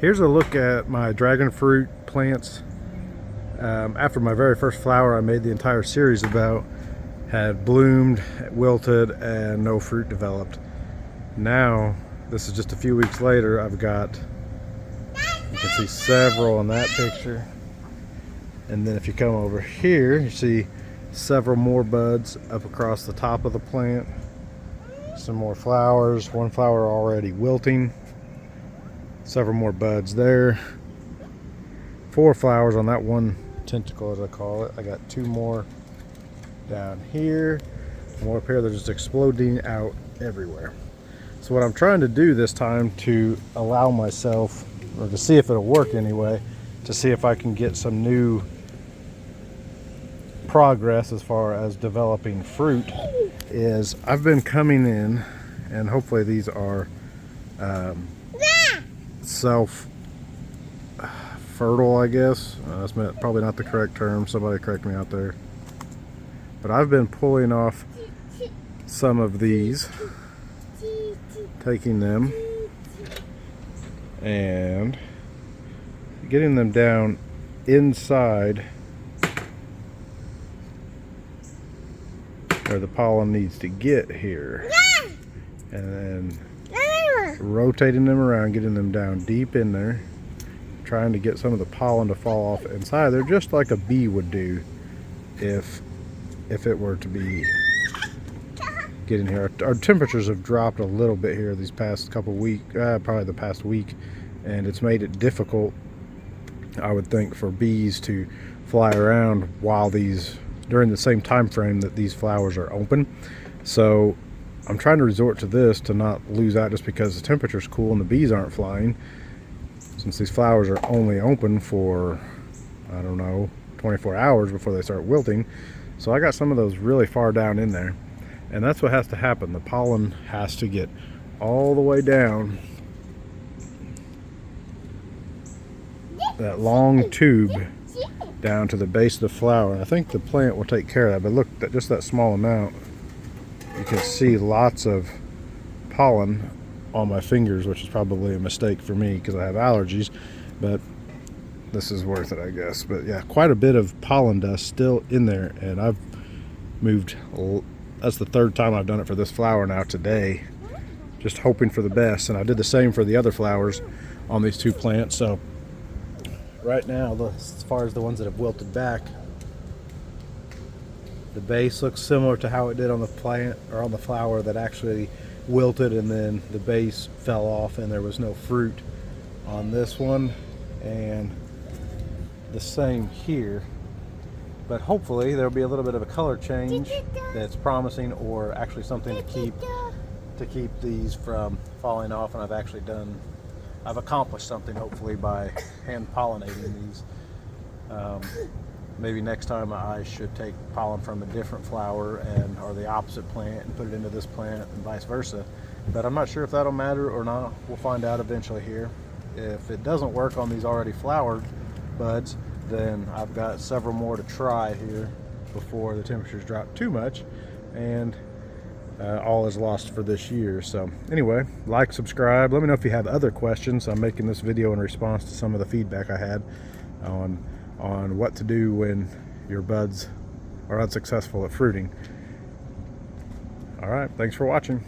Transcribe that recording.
Here's a look at my dragon fruit plants. After my very first flower I made the entire series about had bloomed, wilted, and no fruit developed. Now, this is just a few weeks later, I've got, you can see several in that picture. And then if you come over here, you see several more buds up across the top of the plant. Some more flowers, one flower already wilting. Several more buds there. 4 flowers on that one tentacle, as I call it. I got 2 more down here. More up here, they're just exploding out everywhere. So what I'm trying to do this time to allow myself, or to see if it'll work anyway, to see if I can get some new progress as far as developing fruit, is I've been coming in, and hopefully these are self-fertile, I guess. That's probably not the correct term. Somebody correct me out there. But I've been pulling off some of these, taking them and getting them down inside where the pollen needs to get here, and then rotating them around, getting them down deep in there, trying to get some of the pollen to fall off inside there, just like a bee would do if it were to be getting here. Our temperatures have dropped a little bit here these past couple weeks, probably the past week, and it's made it difficult, I would think, for bees to fly around while during the same time frame that these flowers are open. So I'm trying to resort to this to not lose out just because the temperature's cool and the bees aren't flying, since these flowers are only open for, I don't know, 24 hours before they start wilting. So I got some of those really far down in there, and that's what has to happen. The pollen has to get all the way down that long tube down to the base of the flower. I think the plant will take care of that, but look, just that small amount, you can see lots of pollen on my fingers, which is probably a mistake for me because I have allergies, but this is worth it, I guess. But yeah, quite a bit of pollen dust still in there, and I've moved, that's the 3rd time I've done it for this flower now today, just hoping for the best. And I did the same for the other flowers on these 2 plants. So right now, as far as the ones that have wilted back, the base looks similar to how it did on the plant, or on the flower that actually wilted, and then the base fell off and there was no fruit on this one, and the same here. But hopefully there'll be a little bit of a color change that's promising, or actually something to keep these from falling off. And I've accomplished something, hopefully, by hand pollinating these. Maybe next time I should take pollen from a different flower or the opposite plant and put it into this plant, and vice versa. But I'm not sure if that'll matter or not. We'll find out eventually here. If it doesn't work on these already flowered buds, then I've got several more to try here before the temperatures drop too much, and all is lost for this year. So anyway, like, subscribe, let me know if you have other questions. I'm making this video in response to some of the feedback I had on what to do when your buds are unsuccessful at fruiting. All right, thanks for watching.